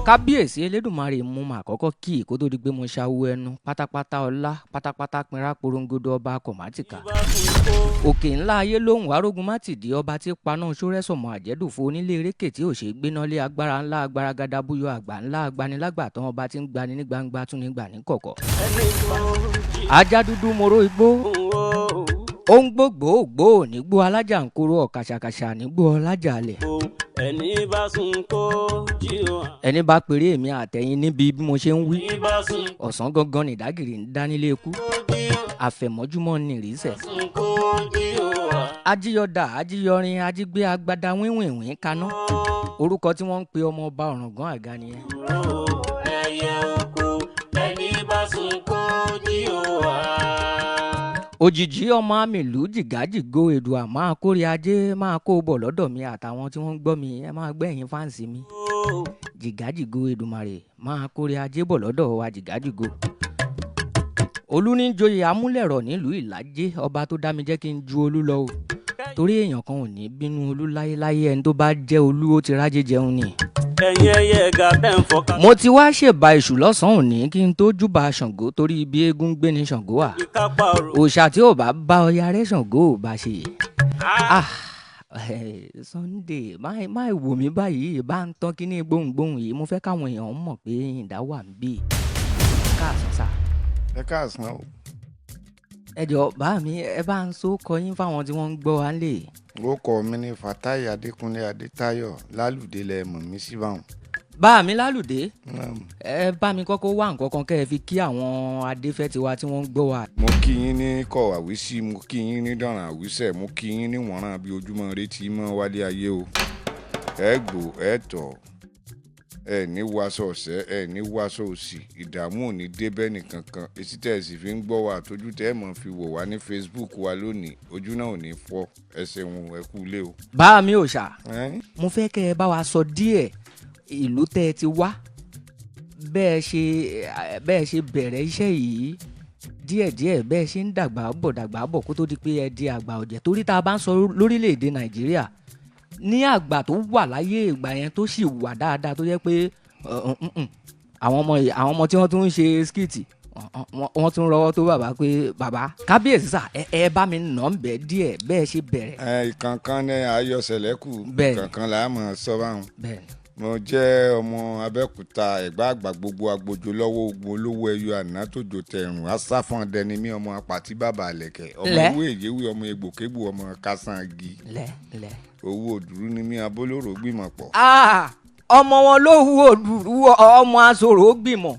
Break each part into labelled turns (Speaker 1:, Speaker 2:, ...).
Speaker 1: kábíyèsí elédùnmarè mú mà kọ́kọ́ kí kó tó di pé mo ṣàwọ ẹnu pátápátá ọlá pátápátá pinra porongodo ọba kọ̀mátìkà òkè ńlá ayé lóhùn arógun mátìdí ọba tí paná sórẹ́sọ̀mọ àjẹ́dùfo onílé erékè tí ò ṣe é gbéná lé agbára ńlá agbára gadabúyọ àgbà ńlá agbanilágbà tán ọba tí ń gbani ní gbangba tún ní gbà ní kọ̀kọ̀ ajá dúdú moro igbó ó ń gbògbògbò nígbó alájà ń kóró ọ̀kàṣàkàṣà nígbó ọlájà alẹ̀
Speaker 2: ẹni bá sùn kó jí o.
Speaker 1: ẹni bá péré èmi àtẹ̀yìn níbi bí mo ṣe ń wí ọ̀sán gangan nìdágìrì ń dá nílé ikú àfẹ̀mọ́júmọ́ ní ìrísẹ̀ ajíyọ̀dà ajíyọrin ajígbé agbada wíwìnwín kaná orúkọ tí wọ́n ń pe ọmọ ọba ọ̀ràngán àga nìyẹn.
Speaker 2: ẹyẹ oko ẹni bá sùn kó jí o.
Speaker 1: òjìjí ọmọ àmìlú jìgájìgó èdùà máa kórè ajé máa kó bọ̀ lọ́dọ̀ mi àtàwọn tí wọ́n ń gbọ́ mi ẹ máa gbẹ̀yìn fáǹsì mi jìgájìgó èdùmàrè máa kórè ajé bọ̀ lọ́dọ̀ wa jìgájìgó. olùníjoyè amúlẹ̀rọ̀ nílùú ìlàjẹ ọba tó dá mi jẹ́ kí n ju olú lọ o torí èèyàn kan ò ní bínú olú láyéláyé ẹni tó bá jẹ́ olú ó ti rájé jẹun ni.
Speaker 2: ẹ̀yin ẹyẹ ẹ̀gà tẹ̀ ń fọkà.
Speaker 1: mo ti wá ṣèbà èṣù lọ́sàn-án òní kí n tó júbà ṣàngó torí ibi eégún gbé ní ṣàngó wà òòṣà tí ò bá bá ọya rẹ̀ ṣàngó ò bá ṣe. Sunday má wò mí báyìí bá ń tán kínní gbohùngbohùn yìí mo fẹ́ káwọn èèyàn mọ̀ pé ìdá wà ń bì káàsán sá.
Speaker 3: ẹ káàsán o.
Speaker 1: ẹ jọ bá mi ẹ bá ń so kọyín fáwọn tí wọ́n ń gbọ́ wa lè.
Speaker 3: orúkọ mi ni Fatai Adékúnlé Adétáyọ̀ Lálùdé lẹ mọ̀ mí sí báwọn.
Speaker 1: bá mi Lálùdé ẹ bá mi kọ́kọ́ wá nǹkan kan kẹ́ ẹ fi kí àwọn adéfẹ́ tiwa tí wọ́n ń gbọ́ wa.
Speaker 3: mo kí yín ní kọ̀ àwísí mo kí yín ní dọ̀ràn àwísẹ̀ mo kí yín ní wọ̀nràn bí ojúmọ́ retí mọ́ wálé ayé o. ẹ gbò ẹ tọ̀ ẹ ní wàásù ọ̀sẹ̀ ẹ ní wàásù òsì ìdààmú ò ní débẹ̀ nìkankan èsì tẹ̀ ẹ sì fi ń gbọ́ wa àtọ́jú tẹ́ ẹ mọ̀ fi wò wá ní Facebook wa lónìí ojú náà ò ní fọ́ ẹ ṣeun ẹ kú ilé o.
Speaker 1: bá mi ò ṣá mo fẹ́ kẹ́ ẹ bá wa sọ díẹ̀ ìlú tẹ́ ẹ ti wá bẹ́ẹ̀ ṣe bẹ̀rẹ̀ iṣẹ́ yìí díẹ̀díẹ̀ bẹ́ẹ̀ ṣe ń dàgbà bọ̀ kó tó di pé ẹ di àgbà ọ̀jẹ̀ torí tá a bá ń sọ lórílẹ̀‐èdè Nàìjíríà ní àgbà tó wà láyé ìgbà yẹn tó sì wà dáadáa tó jẹ́ pé àwọn ọmọ tí wọ́n tún ń ṣe skiti wọ́n tún rọwọ́ tó bàbá pé bàbá kábíyèsí sà ẹ bá mi nà ń bẹ̀ díẹ̀ bẹ́ẹ̀ ṣe bẹ̀rẹ̀.
Speaker 3: ìkankan ní ayọ̀sẹ̀lẹ̀kù ìkankan là á mọ̀ sọ báwọn. mo jẹ́ ọmọ Abẹ́òkúta Ẹ̀gbá àgbà gbogbo agbójo lọ́wọ́ ogun olówó ẹyọ àná tó jò tẹ̀rùn asáfọ̀n dẹni mí ọmọ apàtí bàbà àlẹ̀kẹ̀ ọmọ ìwé ìyéwé ọmọ egbòkégbò ọmọ kásángi owó òdùrú ni mí abólóró gbìmọ̀ pọ̀.
Speaker 1: ọmọ wọn ló hu òdùrú ọmọ asòrò gbìmọ̀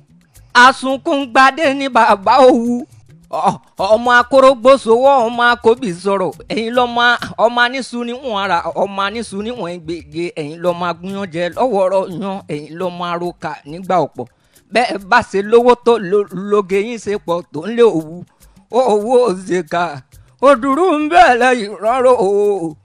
Speaker 1: asunkúngbadé ní bàbá òwu ọmọ akórógbósowó ọmọ akóbì sọ̀rọ̀ ẹ̀yin lọ́mọ ọmọ anísù níwọ̀n ara ọmọ anísù níwọ̀n gbèjè ẹ̀yin lọ́mọ agúnyànjẹ lọ́wọ́rọ́ yan ẹ̀yin lọ́mọ aróka nígbà ọ̀pọ̀ bẹ́ẹ̀ bá ṣe lówó tó lóge yín ṣe pọ̀ tó ń lé òwu owó òṣèkà òdùrú ń bẹ́ẹ̀ lẹ́yìn rọ́rọ́ o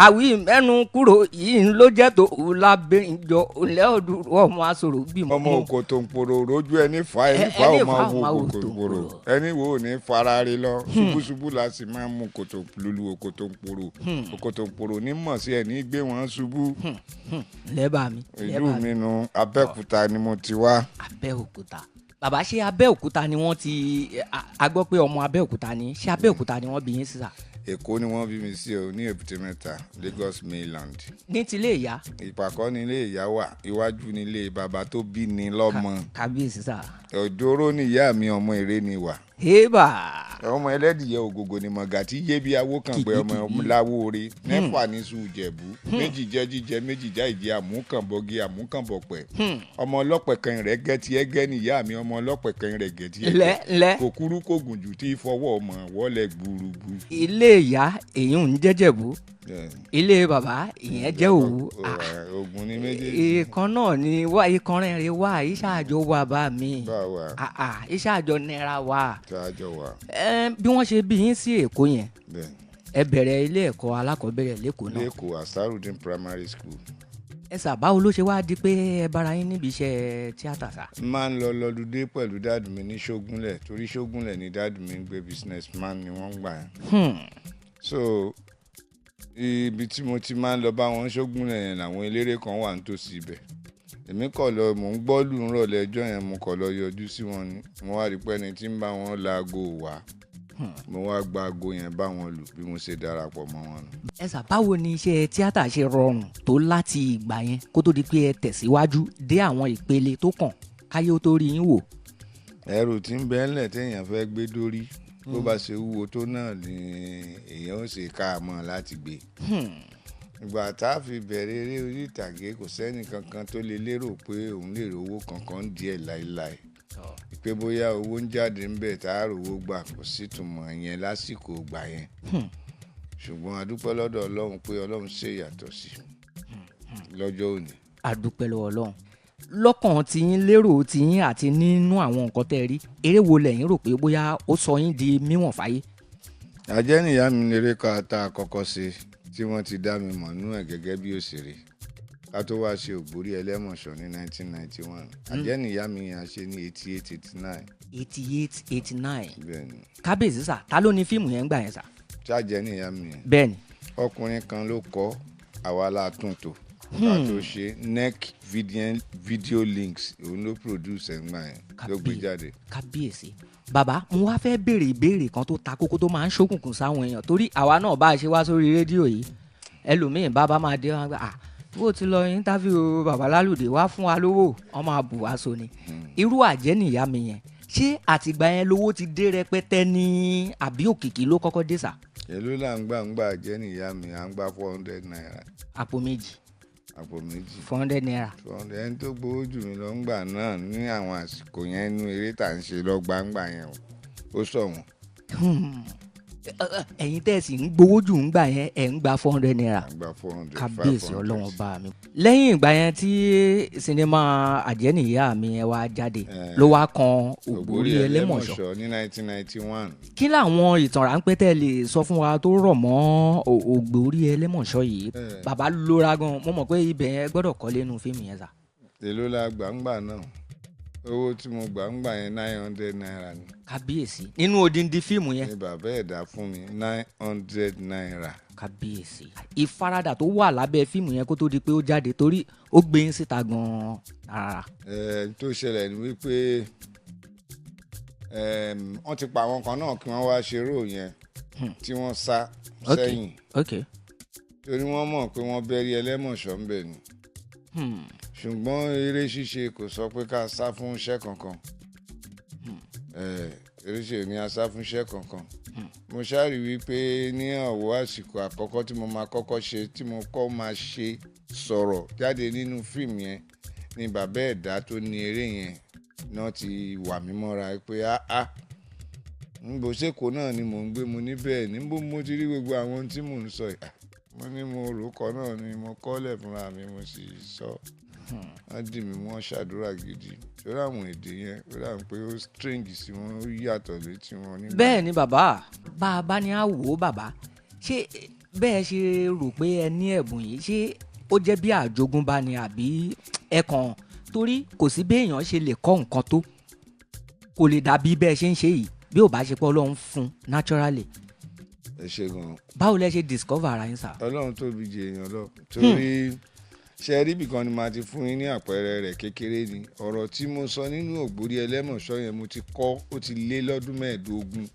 Speaker 1: àwí mẹ́nu kúrò yìí ló jẹ́ tó lábẹ́ ìjọ olẹ́ òdùrú ọmọ asòrò gbìmọ̀.
Speaker 3: ọmọ òkòtò ń poro rojú ẹni fa ọmọ wo òkòtò ń poro ẹni wo ní farare lọ ṣubúṣubú la sì máa ń mú òkòtò lulu òkòtò ń poro òkòtò ń poro ní mọ̀ sí ẹni gbé wọn ṣubú.
Speaker 1: lẹ́bàá mi.
Speaker 3: ìlú mi nu Abẹ́òkúta ni mo ti wá.
Speaker 1: Abẹ́òkúta bàbá ṣé Abẹ́òkúta ni wọ́n ti a gbọ́ pé ọmọ Abẹ́òkúta ni ṣé Abẹ́òkúta ni wọ́n bí yín sísà.
Speaker 3: Èkó ni wọ́n bí mi sí o ní Èbúté Mẹ́ta Lagos mainland.
Speaker 1: ní tilé ìyá.
Speaker 3: ìpàkọ́ ni ilé ìyá wà iwájú ni ilé bàbá tó bí ni lọ́mọ.
Speaker 1: kábíyèsí sà.
Speaker 3: òjòrò ni ìyá mi ọmọ èrè ni wà.
Speaker 1: hébà.
Speaker 3: ọmọ ẹlẹ́dìyẹ ògògò ni mọ̀gà tí yé bí awó kan pé ọmọ láwóore mẹ́fà ní sùjẹ̀bú méjì jẹ́ jíjẹ méjì já ìdí àmúkànbọ̀gì àmúkànbọ̀pẹ̀ ọmọ ọlọ́pẹ̀kan rẹ̀ gẹ́tì ẹgẹ́ ni ìyá mi ọmọ ọlọ́pẹ̀kan rẹ̀ gẹ́tì ẹgẹ́ kò kúrú kò gùn jù tí fọwọ́ ọmọ wọlé gbúrúgbú.
Speaker 1: ilé ìyá èyí ń jẹ́jẹ̀bú ilé bàbá ìyẹn jẹ́ òwú.
Speaker 3: ogun ní méjèèjì.
Speaker 1: ìkan náà ni wá ìkan rẹ̀ wá ìṣàjọ wà bá mi ìṣàjọ nira wà. bí wọ́n ṣe bí yín sí Èkó yẹn ẹ bẹ̀rẹ̀ ilé ẹ̀kọ́ alákọ̀ọ́bẹ̀rẹ̀ lẹ́kọ̀ọ́ náà.
Speaker 3: lẹ́kọ̀ọ́ Asarudin primary school.
Speaker 1: ẹ sà báwo ló ṣe wá di pé ẹ bára yín níbi iṣẹ́ tíátà sà.
Speaker 3: máa ń lọ lọ́dúndé pẹ̀lú dáàdù mi ní Ṣógúnlẹ̀ torí Ṣógúnlẹ̀ ni dáàdù mi ń gbé business man ni wọ́n ń gbà yẹn. So ibi tí mo ti máa ń lọ bá wọn ṣógun yẹn làwọn eléré kan wà nítòsí ibẹ̀. Èmi kọ̀ lọ mò ń gbọ́ lù ń rọ̀lẹ́ ẹjọ́ yẹn mo kọ̀ lọ yọjú sí wọn ni mo wá rí pé ẹni tí ń bá wọn la aago wá mo wá gba aago yẹn bá wọn lù bí mo ṣe darapọ̀ mọ́ wọn nù.
Speaker 1: ẹ sà báwo ni iṣẹ́ tíátà ṣe rọrùn tó láti ìgbà yẹn kó tó di pé ẹ tẹ̀síwájú dé àwọn ìpele tó kàn káyé ó tó rí yín wò.
Speaker 3: ẹrù tí ń bẹ ńlẹ̀ téèyàn fẹ́ gbé dórí bó bá ṣe wúwo tó náà ni èèyàn ó ṣe ká a mọ̀ láti gbé. Ìgbà tá a fi bẹ̀rẹ̀ eré orí ìtàgé kò sẹ́ni kankan tó lè lérò pé òun lè rówó kankan díẹ̀ láéláé pé bóyá owó ń jáde ń bẹ̀ tá a rówó gbà kò sí ìtumọ̀ yẹn lásìkò gbà yẹn. Ṣùgbọ́n a dúpẹ́ lọ́dọ̀ Ọlọ́run pé Ọlọ́run ṣe ìyàtọ̀ sí lọ́jọ́ òní.
Speaker 1: a dúpẹ́ lọ́wọ́ Ọlọ́run. lọ́kàn tiyín lérò tiyín àti nínú àwọn nǹkan tẹ́ ẹ rí eré wo lẹ̀yin rò pé bóyá ó sọ yín di mímọ̀ fáyé.
Speaker 3: Àjẹ́nìyá mi lérè ká tá a kọ́kọ́ ṣe tí wọ́n ti dá mi mọ̀ nú ẹ̀ gẹ́gẹ́ bí òṣèré ká tó wá ṣe Ogbori Ẹlẹmọṣọ ní 1991. Àjẹ́nìyá mi yẹn a ṣe ní 88-89.
Speaker 1: 88-89.
Speaker 3: Bẹ́ẹ̀ni.
Speaker 1: kábíyèsí sà ta ló ní fíìmù yẹn ń gbà yẹn sà.
Speaker 3: Ṣàjẹ́nìyá mi yẹn.
Speaker 1: bẹ́ẹ̀ni.
Speaker 3: Ọkùnrin kan ló kọ àwa la tún tò ká tó ṣe NEC video links òun ló produce ẹ̀ ń gbà yẹn ló gbé jáde.
Speaker 1: kábíyèsí bàbá mo wá fẹ́ béèrè ìbéèrè kan tó ta kókó tó máa ń ṣókùnkùn sáwọn èèyàn torí àwa náà bá a ṣe wá sórí rédíò yìí ẹlòmíín bá máa dé wọn gbà bó ti lọ íńtáfíù bàbá Lalude wá fún wa lówó wọn máa bù wá so ni irú Àjẹ́nìyá mi yẹn ṣé àtìgbà yẹn lówó ti dé rẹpẹtẹ ní àbí òkìkí ló kọ́kọ́ dé sà.
Speaker 3: èló là ń gbà Àjẹ́nìyá mi à ń gbà 400 naira.
Speaker 1: àpò méjì.
Speaker 3: 400
Speaker 1: naira.
Speaker 3: 400 ẹni tó gbowó jù mí lọ ń gbà náà ní àwọn àsìkò yẹn inú eré tà ń ṣe lọ́gbà ń gbà yẹn ó sọ wọn.
Speaker 1: ẹ̀yin tẹ̀sí ń gbowó jù ń gbà yẹn ẹ̀ ń gba 400 naira.
Speaker 3: à ń gbà 400
Speaker 1: kábíyèsí Ọlọ́run bá mi. lẹ́yìn ìgbà yẹn tí sinimá Àjẹ́nìyá mi yẹn wá jáde ló wá kan Ogbori Ẹlẹmọṣọ
Speaker 3: ní 1991.
Speaker 1: kí làwọn ìtàn ráńpẹ́ tẹ́ lè sọ fún wa tó rọ̀ mọ́ Ogbori Ẹlẹmọṣọ yìí bàbá lóra gan mo mọ̀ pé ibẹ̀ yẹn gbọ́dọ̀ kọ́ lẹ́nu fíìmù yẹn sà.
Speaker 3: èló la gbàǹgbà náà owó tí mo gbàǹgbà yẹn 900 naira ni.
Speaker 1: kábíyèsí nínú odindi fíìmù yẹn.
Speaker 3: ní bàbá ẹ̀dá fún mi 900 naira.
Speaker 1: kábíyèsí ìfaradà tó wà lábẹ́ fíìmù yẹn kó tó di pé ó jáde torí ó gbé yín síta gan-an rárá.
Speaker 3: tó ṣẹlẹ̀ ni wípé wọ́n ti pa àwọn kan náà kí wọ́n wá ṣeré yẹn tí wọ́n sá sẹ́yìn torí wọ́n mọ̀ pé wọ́n bẹ́rí Ẹlẹ́mọ̀ṣọ́ ń bẹ̀ ni ṣùgbọ́n eré ṣíṣe kò sọ pé ká sá fún iṣẹ́ kankan eré ṣíṣe ni a sá fún iṣẹ́ kankan mo ṣáàrí wípé ní ọ̀wọ́ àsìkò àkọ́kọ́ tí mo máa kọ́kọ́ ṣe tí mo kọ́ máa ṣe sọ̀rọ̀ jáde nínú fíìmù yẹn ni bàbá ẹ̀dá tó ní eré yẹn náà ti wà mí mọ́ra pé níbo ṣèkó náà ni mò ń gbé mo ní bẹ́ẹ̀ níbo mo ti rí gbogbo àwọn ohun tí mò ń sọ yìí mo ní mo rò kọ́ náà ni mo kọ́lẹ̀ fúnra mi mo sì sọ wọ́n dì mí wọ́n ṣàdúrà gidi lórí àwọn èdè yẹn lórí àwọn pé ó strange sí wọn ó yàtọ̀ létí wọn nígbà.
Speaker 1: bẹ́ẹ̀ ni bàbá bá ní á wò ó bàbá ṣé bẹ́ẹ̀ ṣe rò pé ẹ ní ẹ̀bùn yìí ṣé ó jẹ́ bí àjogúnbá ni àbí ẹ kàn torí kò sí béèyàn ṣe lè kọ́ nǹkan tó kò lè dàbí bẹ́ẹ̀ ṣe ń ṣe yìí bí ò bá ṣe pé Ọlọ́run fún naturally.
Speaker 3: ẹ ṣe gan.
Speaker 1: báwo lẹ ṣe discover ara yín sà.
Speaker 3: Ọlọ́run tóbi jẹ èèyàn lọ torí ṣe rí ibìkan ni màá ti fún yín ní àpẹẹrẹ rẹ̀ kékeré ni ọ̀rọ̀ tí mo sọ nínú Ogbori Ẹlẹmọṣọ yẹn mo ti kọ́ ó ti lé lọ́dún 15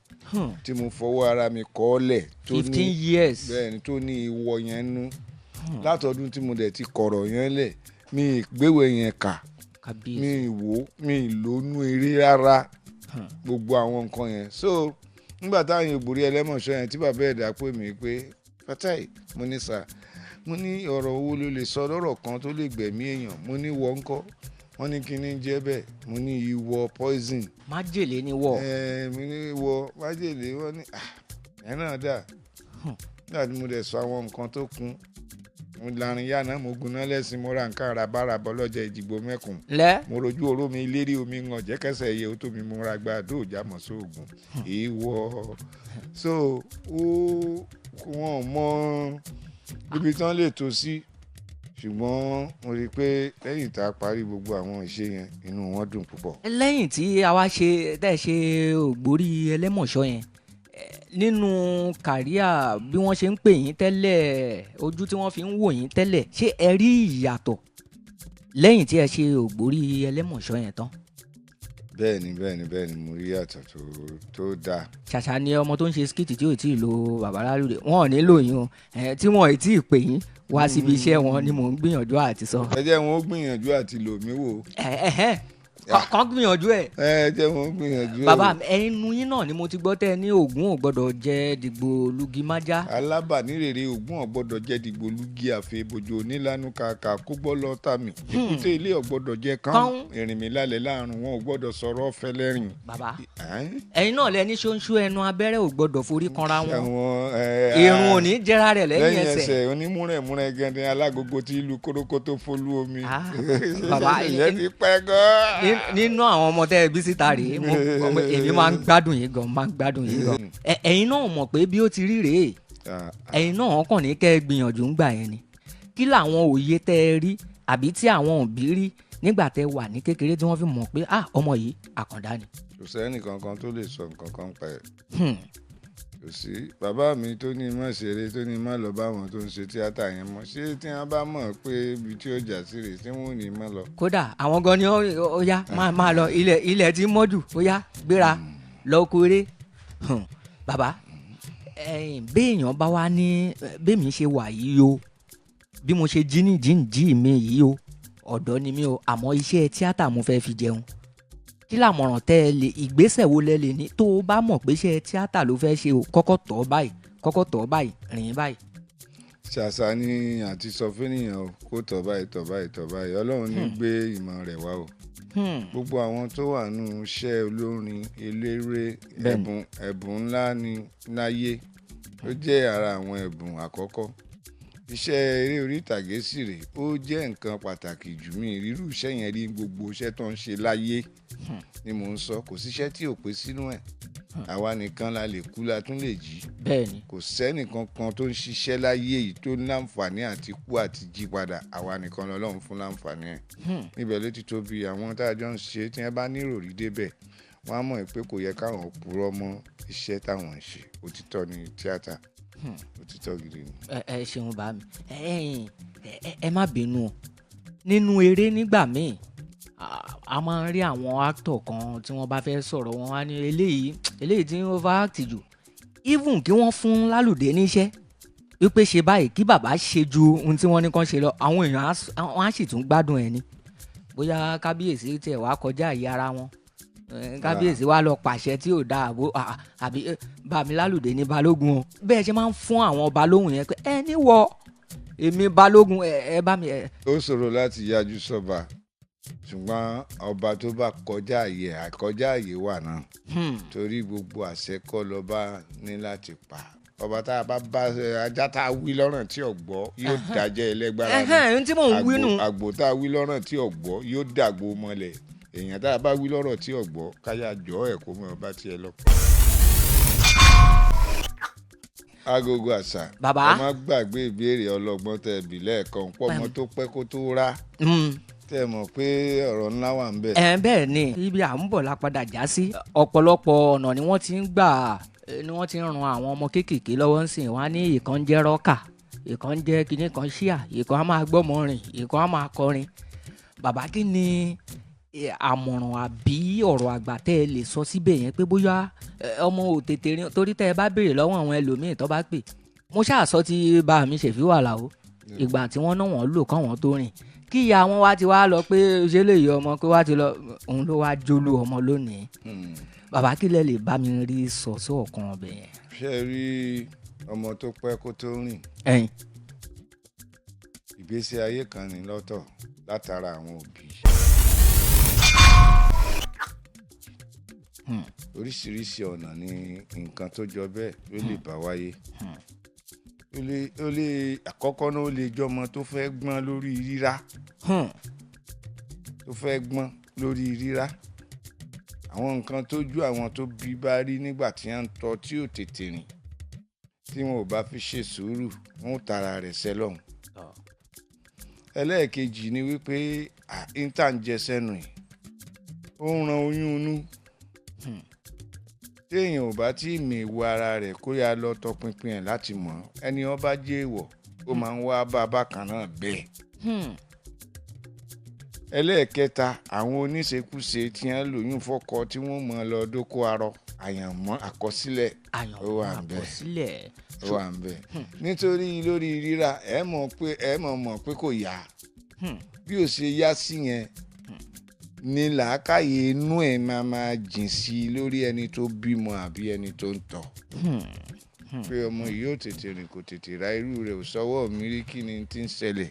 Speaker 3: tí mo fọwọ́ ara mi kọ́ lẹ̀ tó ní
Speaker 1: 15 years
Speaker 3: bẹ́ẹ̀ ni tó ní ìwọ yẹn nú látọdún tí mo dẹ̀ ti kọ̀rọ̀ yẹn lẹ̀ mi ìgbéwèé yẹn kà mi ìwò mi ìlónú eré rárá gbogbo àwọn nǹkan yẹn so nígbà táwọn Ogbori Ẹlẹmọṣọ yẹn tí bàbá ẹ̀dá pè mí pé Fatai mo ní sà mo ní ọ̀rọ̀ owó ló lè sọ lọ́rọ̀ kan tó lè gbẹ̀mí èèyàn mo ní wọ́n ńkọ́ wọ́n ní kí ni jẹ́ bẹ́ẹ̀ mo ní ìwọ poison.
Speaker 1: májèlé ni wọ́.
Speaker 3: mo ní ìwọ májèlé wọ́n ní ẹ̀ náà dà nígbà tí mo dẹ̀ sọ àwọn nǹkan tó kún mo larin yànnà mo gunná lẹ́sìn mo ra nǹkan rabarabọ lọ́jà Èjìgbò mẹ́kùn mo rojú oró mi lérí omi ń jẹ́ kẹsẹ̀ iye ó tó mi mo ra gba àdóòjà mọ̀ sóògùn ìwọ so wọ́n mọ ibi tán lè tó sí ṣùgbọ́n mo rí i pé lẹ́yìn tá a parí gbogbo àwọn ìṣe yẹn inú wọn dùn púpọ̀.
Speaker 1: lẹ́yìn tí a wá ṣe tẹ́ ẹ ṣe Ogbori Ẹlẹmọṣọ yẹn nínú kàríà bí wọ́n ṣe ń pè yín tẹ́lẹ̀ ojú tí wọ́n fi ń wò yín tẹ́lẹ̀ ṣé ẹ rí ìyàtọ̀ lẹ́yìn tí ẹ ṣe Ògbórí Ẹlẹmọṣọ yẹn tán?
Speaker 3: bẹ́ẹ̀ni mo rí yàtọ̀ tó dáa.
Speaker 1: ṣàṣà ni ọmọ tó ń ṣe skit tí ò tí ì lo bàbá Lalude wọn ò nílò yín o tí wọn ò tí ì pè yín wá síbi iṣẹ́ wọn ni mò ń gbìyànjú àti sọ.
Speaker 3: ẹ jẹ́ wọn ó gbìyànjú àti lò mí wò.
Speaker 1: kàn gbìyànjú ẹ̀.
Speaker 3: ẹ jẹ́ wọn ó gbìyànjú ẹ̀.
Speaker 1: bàbá ẹnu yín náà ni mo ti gbọ́ tẹ́ ẹ ní Ògún ò gbọ́dọ̀ jẹ dìgbò lugi májá.
Speaker 3: alábàánírèrè Ògún ò gbọ́dọ̀ jẹ dìgbò lugi àfẹ́bòjò onílànú kàkà kó gbọ́ lọ tà mí. èkúté ilé ò gbọ́dọ̀ jẹ kán ìrìn mi lálẹ́ láàrùn wọn ò gbọ́dọ̀ sọ̀rọ̀ ọ̀fẹ́ lẹ́rìn.
Speaker 1: bàbá ẹ̀yin náà lẹ ní ṣóńṣó ẹnu abẹ́rẹ́ ò gbọ́dọ̀ forí kanra wọn. irun ò ní jẹra rẹ̀ lẹ́yìn ẹsẹ̀.
Speaker 3: onímúrẹ̀múrẹ̀ gẹ́gẹ́ alágogo tí ìlú kórókótó folú omi.
Speaker 1: bàbá
Speaker 3: ìyẹn ti pẹ́ gan.
Speaker 1: nínú àwọn ọmọ tẹ́ ẹ bí síta rèé èmi máa ń gbádùn yín gan ẹ̀yin náà mọ̀ pé bí ó ti rí rèé ẹ̀yin náà kàn ní kẹ́ ẹ gbìyànjú ń gbà yẹn ni kí làwọn òye tẹ́ ẹ rí àbí tí àwọn òbí rí nígbà tẹ́ wà ní kékeré tí wọ́n fi mọ̀ pé ọmọ yìí àkàndá ni.
Speaker 3: kò sẹ́ni kankan tó lè sọ nǹkan kan pa ẹ̀. kò sí bàbá mi tó ní má ṣeré tó ní má lọ bá wọn tó ń ṣe tíátà yẹn mọ́ ṣé tí wọ́n bá mọ̀ pé ibi tí ó jà sí rè tí wọ́n ò ní má lọ.
Speaker 1: kódà àwọn gan ni ó yá máa lọ ilẹ̀ tí mọ́jú ó yá gbéra lọ kórè. bàbá béèyàn bá wá ní bẹ́ẹ̀mi ṣe wà yìí o bí mo ṣe jí mi yìí o ọ̀dọ́ ni mi o àmọ́ iṣẹ́ tíátà mo fẹ́ fi jẹun kí làmọ̀ràn tẹ́ ẹ lè ìgbésẹ̀ wo lẹ lè ní tó o bá mọ̀ pé iṣẹ́ tíátà ló fẹ́ ṣe o kọ́kọ́ tọ̀ báyìí rìn báyìí.
Speaker 3: ṣàṣà ni àti sọ fẹ́nìyàn o kó tọ̀ báyìí Ọlọ́run ní gbé ìmọ̀ rẹ̀ wá o. gbogbo àwọn tó wà nù iṣẹ́ olórin eléré ẹ̀bùn ńlá ni láyé ó jẹ́ ara àwọn ẹ̀bùn àkọ́kọ́. iṣẹ́ eré orí ìtàgé sì rè ó jẹ́ nǹkan pàtàkì jù mí irú iṣẹ́ yẹn rí gbogbo iṣẹ́ tó ń ṣe láyé ni mò ń sọ kò síṣẹ́ tí ò pé sínú ẹ̀ àwa nìkan la lè kú la tún lè jí.
Speaker 1: bẹ́ẹ̀ni.
Speaker 3: kò sẹ́nìkan kan tó ń ṣiṣẹ́ láyé yìí tó ní láǹfààní àti kú àti jí padà àwa nìkan lọ́lọ́run fún láǹfààní ẹ̀. níbẹ̀ ló ti tóbi àwọn tá a jọ ń ṣe tí wọ́n bá nírò rí débẹ̀ wọ́n á mọ̀ pé kò yẹ káwọn purọ́ mọ́ iṣẹ́ táwọn ń ṣe òtítọ́ ní tíátà òtítọ́ gidi ni.
Speaker 1: ẹ ṣeun bá mi ẹ má bínú o nínú eré nígbà míì a máa ń rí àwọn actor kan tí wọ́n bá fẹ́ sọ̀rọ̀ wọn wá ní eléyìí tí wọ́n bá act jù even kí wọ́n fún Lálùdé níṣẹ́ wípé ṣe báyìí kí bàbá ṣe ju ohun tí wọ́n ní kàn ṣe lọ àwọn èèyàn á sì tún gbádùn ẹ̀ ni bóyá kábíyèsí tiẹ̀ wá kọjá ìyá ara wọn kábíyèsí wa lọ pàṣẹ tí ò dáa àbí bàmí Lálùdé ní balógun o bẹ́ẹ̀ ṣe máa ń fún àwọn ọba lóhùn yẹn pé ẹ níwọ èmi balógun ẹ bá mi.
Speaker 3: ó ṣòro láti yájú sọ́ba ṣùgbọ́n ọba tó bá kọjá àyè wà náà torí gbogbo àṣẹ kọ́ lọ́ba ní láti pa ọba tá a bá ajá tá a wí lọ́rùn tí ò gbọ́ yóò dájẹ́ ẹlẹ́gbára ní àgbò tá a wí lọ́rùn tí ò gbọ́ yóò dàgbò mọ́lẹ̀ èèyàn tá a bá wí lọ́rọ̀ tí ò gbọ́ káyà jọ ẹ̀ kó mọ̀ ọba tiẹ̀ lọ. AgogoAsa
Speaker 1: bàbá
Speaker 3: ẹ má gbàgbé ìbéèrè ọlọ́gbọ́n tẹ bí lẹ́ẹ̀kan pọ̀ mọ́ tó pẹ́ kó tó rá tẹ mọ̀ pé ọ̀rọ̀ ńlá wà ń bẹ̀.
Speaker 1: bẹ́ẹ̀ ni ibi à ń bọ̀ la padà já sí ọ̀pọ̀lọpọ̀ ọ̀nà ni wọ́n ti ń gbà ni wọ́n ti ń ran àwọn ọmọ kéékèèké lọ́wọ́ ń sìn wọ́n á ní ìkan jẹ́ rọ́kà ìkan jẹ́ kinní kan ṣíà ìkan á máa gbọ́mọ rìn ìkan á máa kọrin bàbá kí ni àmọ̀ràn àbí ọ̀rọ̀ àgbà tẹ́ ẹ lè sọ síbẹ̀ yẹn pé bóyá ọmọ ò tètè rìn torí tẹ́ ẹ bá béèrè lọ́wọ́ àwọn ẹlòmíì tó bá pè mo ṣàṣọ tí bá mi ṣèfì wà láwo ìgbà tí wọ́n náà wọ́n lò káwọn tó rìn kí ìyá wọn wá ti wá lọ pé ṣé lè yọ ọmọ pé wá ti lọ òun ló wá jólú ọmọ lónìí bàbá kí lẹ lè bá mi rí sọ sí ọ̀kan ọbẹ̀ yẹn.
Speaker 3: ṣé ẹ rí ọmọ tó pẹ́ kó tó rìn ìgbésí ayé kan ní lọ́tọ̀ látara àwọn òbí. oríṣiríṣi ọ̀nà ni nǹkan tó jọ bẹ́ẹ̀ ló lè bá wáyé ó lè àkọ́kọ́ náà ó lè jọmọ tó fẹ́ gbọ́n lórí rírá àwọn nǹkan tó ju àwọn tó bí bá rí nígbà tí wọ́n ń tọ́ tí ò tètè rìn tí wọn ò bá fi ṣe sùúrù wọn ò tara rẹ̀ sẹ́lọ̀hún. ẹlẹ́ẹ̀kejì ni wípé intan jẹ sẹ́nu ẹ̀ ó ń ran oyún inú téèyàn ò bá tí ì mì ìwo ara rẹ̀ kó yá lọ tọpinpin ẹ̀ láti mọ̀ ẹni ó bá jẹ́ èèwọ̀ ó máa ń wá bá bákan náà bẹ́ẹ̀. ẹlẹ́ẹ̀kẹta àwọn oníṣekúṣe tí wọ́n lóyún fọ́kọ tí wọ́n mọ̀ lọ dóko arọ àyànmọ́ àkọsílẹ̀ ó wà ń bẹ̀ ó wà ń bẹ̀ nítorí lórí rírà ẹ mọ̀ pé kò yá bí ó ṣe yá sí yẹn ni làákàyè inú ẹ̀ máa jìn sí lórí ẹni tó bímọ àbí ẹni tó ń tọ̀ pé ọmọ yìí ó tètè rìn kò tètè ra irú rẹ̀ ò sọ́wọ́ mi rí kí ni tí ń ṣẹlẹ̀.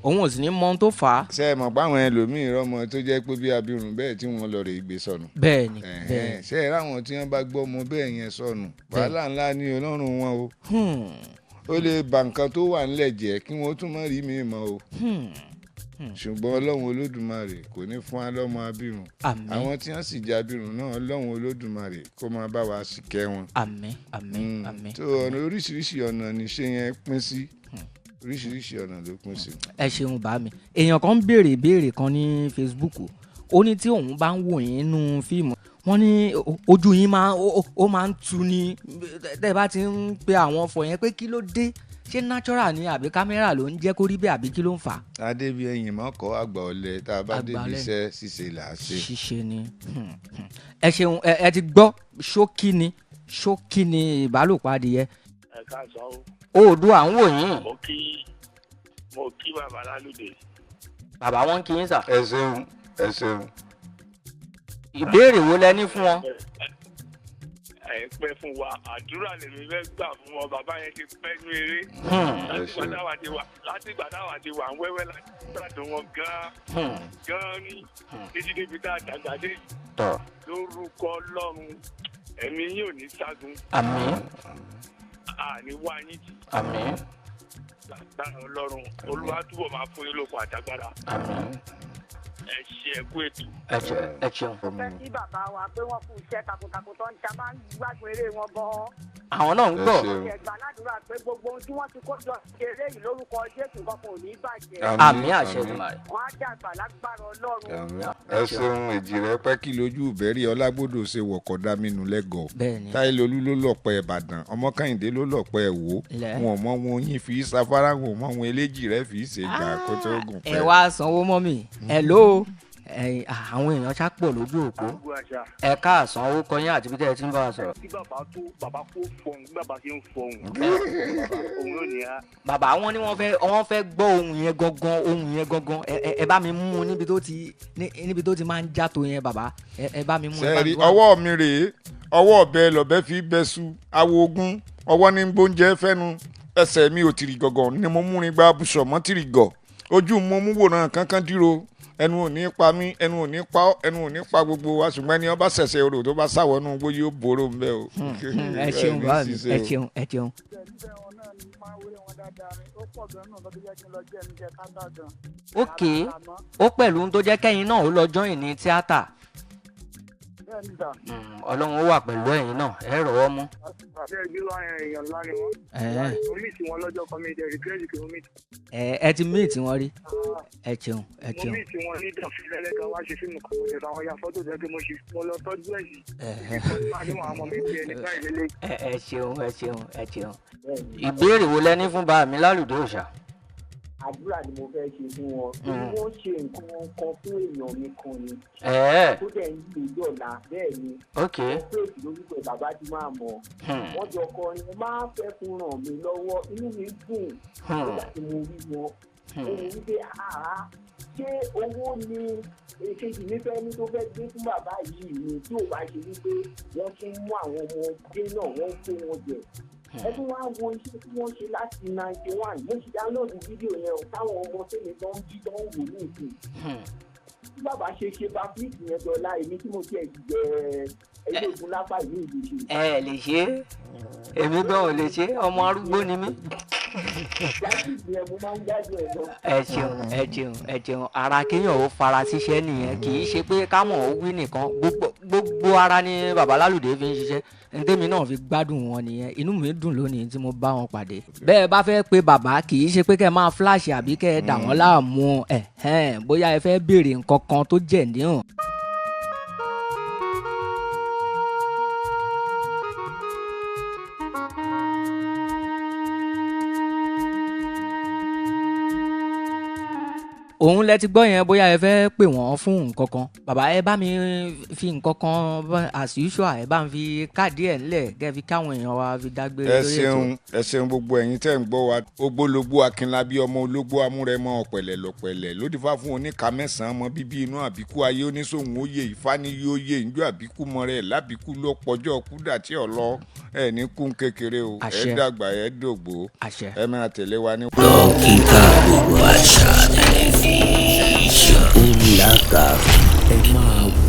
Speaker 1: òun ò sì ní mọ ohun tó fà á.
Speaker 3: ṣé ẹ mọ̀ báwọn ẹlòmíín rọ́mọ tó jẹ́ pé bí abirùn bẹ́ẹ̀ tí wọ́n lọ rè gbé sọnù.
Speaker 1: bẹ́ẹ̀ni.
Speaker 3: ṣé ẹ ráwọn tí wọ́n bá gbọ́ ọmọ bẹ́ẹ̀ yẹn sọnù wàhálà ńlá ní ọlọ́run wọn o. ó lè ba nǹkan tó wà ńlẹ̀ jẹ́ kí wọ́n tún má rí mi mọ́ o. ṣùgbọ́n ọlọ́run olódùmarè kò ní fún wa lọ́mọ abirùn. àwọn tí wọ́n sì jẹ́ abirùn náà ọlọ́run olódùmarè kó máa bá wa ṣìkẹ́ wọn.
Speaker 1: àmín.
Speaker 3: tó ọ̀nà oríṣiríṣi ọ̀nà níṣẹ́ yẹn pín sí oríṣiríṣi ọ̀nà ló pín sí.
Speaker 1: ẹ ṣeun bá mi èèyàn kan ń béèrè ìbéèrè kan ní Facebook ó ní tí òun bá ń wò yín nínú fíìmù wọ́n ní ojú yín máa ń tu ni tẹ́ bá ti ń pe àwọn ọ̀fọ̀ yẹn pé kí ló dé ṣé natural ni àbí kámẹ́rà ló ń jẹ́ kó rí bẹ́ẹ̀ àbí kí ló ń fà á.
Speaker 3: adébí ẹ̀yìn mọ́kọ́ àgbà ọ̀lẹ tá a bá débi iṣẹ́ ṣíṣe là á ṣe.
Speaker 1: ṣíṣe ni ẹ ṣeun ẹ ti gbọ́ ṣókí ni ìbálòpọ̀ adìyẹ.
Speaker 4: ẹ káàsán o.
Speaker 1: Oòduà ń wò yín.
Speaker 4: mo kí bàbá Lalude.
Speaker 1: bàbá wọn kì í sà.
Speaker 3: ẹ ṣeun.
Speaker 1: ìbéèrè wo lẹ ní fún wọn.
Speaker 4: ẹ pẹ́ fún wa àdúrà lèmi fẹ́ gbà fún wọn bàbá yẹn ti pẹ́ ní eré. láti ìgbà táwa ti wà ń wẹ́wẹ́ láti gbàdùn wọn gan-an ní títí débi tá a dàgbà dé. lórúkọ Ọlọ́run ẹ̀mí yín ò ní ságun.
Speaker 1: àmín.
Speaker 4: àní wá yín jì.
Speaker 1: àmín.
Speaker 4: lágbára Ọlọ́run Olúwa túbọ̀ máa fún yín lókun àtagbára.
Speaker 1: àmín.
Speaker 4: ẹ ṣe ẹ kú ètò.
Speaker 1: ẹ ṣeun.
Speaker 5: mo fẹ́ kí bàbá wa pé wọ́n kú iṣẹ́ takuntakun tó ń ta máa ń gbádùn eré wọn gan-an.
Speaker 1: àwọn náà ń gbọ́.
Speaker 5: ẹ̀gbà ládùúrà pé gbogbo ohun tí wọ́n ti kó jọ eré yìí lórúkọ Jésù kankan ò ní bàjẹ́.
Speaker 1: àmín àṣẹ Èdùmàrè.
Speaker 5: wọ́n á dàgbà lágbára Ọlọ́run.
Speaker 3: ẹ ṣeun èjì rẹ pẹ́ kí lójú ìbẹ́rí ọlágbódò ṣe wọ̀kọ̀ dá mínú lẹ́gọ̀ọ́. táìlólú ló lọ́pẹ́ ìbàdàn ọmọ kẹ́hìndé ló lọ́pẹ́ ẹ̀wò wọn ò mọ wọn yín fi sáfárá wọn ò mọ wọn eléjì rẹ fi ṣe gbà kó tó gùn pẹ́.
Speaker 1: ẹ wá sanwó mọ́ mi hello àwọn èèyàn ṣá pọ̀ lójú òpó ẹ káàsán owó kọyìn àti bí tẹ́ ẹ ti ń bá wa sọ̀rọ̀.
Speaker 4: tí bàbá kó fọhùn bí bàbá ṣe ń fọhùn òun ò ní á.
Speaker 1: bàbá wọn ní wọ́n fẹ́ gbọ́ ohun yẹn gangan ẹ bá mi mú un níbi tó ti máa ń já tó yẹn bàbá ẹ bá mi mú un.
Speaker 3: sẹ́ẹ̀rì ọwọ́ mi rèé ọwọ́ ọ̀bẹ lọ̀bẹ fi bẹ́ su awo ogun ọwọ́ ní gbóúnjẹ fẹ́nu ẹsẹ̀ mi ò tìrì gọ̀gọ̀ ni mo múrin gba abùsọ̀ mọ́ tìrì gọ̀ ojú mo mú wòran kankan dúró ẹnu ò ní pa mí ẹnu ò ní pa ọ́ ẹnu ò ní pa gbogbo wa ṣùgbọ́n ẹni ọba ṣẹ̀ṣẹ̀ orò tó bá sáwọ́nù gbó yóò borò ń bẹ́ o.
Speaker 1: ẹ ṣeun bá mi ẹ ṣeun. ok ó pẹ̀lú ohun tó jẹ́ kẹ́yìn náà ó lọ join ní tíátà. Ọlọ́run ó wà pẹ̀lú ẹ̀yin náà ẹ rọ̀wọ́ mú.
Speaker 4: àti ẹgbẹ́ wa èèyàn ńlá ni wọ́n. mo mí tí wọ́n lọ́jọ́ kan mi jẹ́ rìkírẹ́dì kí mo mí.
Speaker 1: ẹ ti mí tí wọ́n rí ẹ ṣeun.
Speaker 4: mo mí tí wọ́n ní dàfí lẹ́lẹ́kan wá ṣe fíìmù kan mo jẹ́ àwọn ya fọ́tò jẹ́ pé mo lọ tọ́jú ẹ̀ sí.
Speaker 1: ẹ ṣeun. ìbéèrè wo lẹ ní fún bá mi Lalude òòṣà.
Speaker 6: àdúrà ni mo fẹ́ ṣe fún wọn bí wọ́n ṣe nǹkan kan fún èèyàn mi kan ni tó dẹ̀ ń lè dọ̀là bẹ́ẹ̀ ni wọ́n pèsè lórúkọ bàbá tí máa mọ̀ wọ́n jọ kọ ni mo máa fẹ́ fún ràn mí lọ́wọ́ inú mi dùn nígbà tí mo rí wọn ohun wípé ṣé owó ni èkejì mi fẹ́ ní tó fẹ́ gbé fún bàbá yìí ni tí ò bá ṣe wípé wọ́n tún mú àwọn ọmọdé náà wọ́n ń kó wọn jẹ ẹdún wa wo iṣẹ́ tí wọ́n ṣe láti 91 mo ti dáńlọ́ọ̀dù fídíò yẹn o táwọn ọmọ tèmi tó ń jí tó ń wò ní ìsìn tí bàbá ṣe bá fíìsì yẹn dọ́là èmi tí mo ti ẹ̀ jẹ ẹgbẹ́ ògùn lápá ìlú ìlú ṣe.
Speaker 1: ẹ lè ṣe é èmi gan ò lè ṣe é ọmọ arúgbó ni mí. ẹ ṣeun ara kéèyàn ó fara ṣiṣẹ́ nìyẹn kì í ṣe pé kámọ̀ ó wí nìkan gbogbo ara ni bàbá Lalude fi ń ṣiṣẹ́ ntẹ́mi náà fi gbádùn wọn nìyẹn inú mi dùn lónìí tí mo bá wọn pàdé. bẹ́ẹ̀ bá fẹ́ pe bàbá kì í ṣe pé kẹ́ ẹ máa fíláàṣì àbí kẹ́ ẹ dà wọ́n láàmú bóyá ẹ fẹ́ béèrè nǹkan kan tó jẹ̀ níhàn. òun lẹ ti gbọ́ yẹn bóyá ẹ fẹ́ pè wọ́n fún nǹkan kan bàbá ẹ bá mi fi nǹkan kan as usual ẹ bá ń fi káàdì ẹ̀ ńlẹ̀ kẹ́ fi káwọn èèyàn wa fi dágbére lórí ètò.
Speaker 3: ẹ ṣeun gbogbo ẹ̀yin tẹ́ ń gbọ́ wa ògbólógbó akínlábí ọmọ ológbó amúrẹmọ ọ̀pẹ̀lẹ̀ lọ̀pẹ̀lẹ̀ lódìfá fún oníka mẹ́sàn-án ọmọ bíbí inú àbíkú ayé oníṣòwò oyè ìfáníyé oyè ìjọ àbíkú mọ́rẹ́ lábíkú ló pọjọ́ kúdà tí ọ̀lọ́ ẹ̀ ní kún kékeré o ẹ̀ dàgbà ẹ̀ dògbò ẹ̀ máa tẹ̀lé wa ní.
Speaker 2: dókítà AgogoAsa tẹlifíṣàn ó lákàá ẹ máa wò.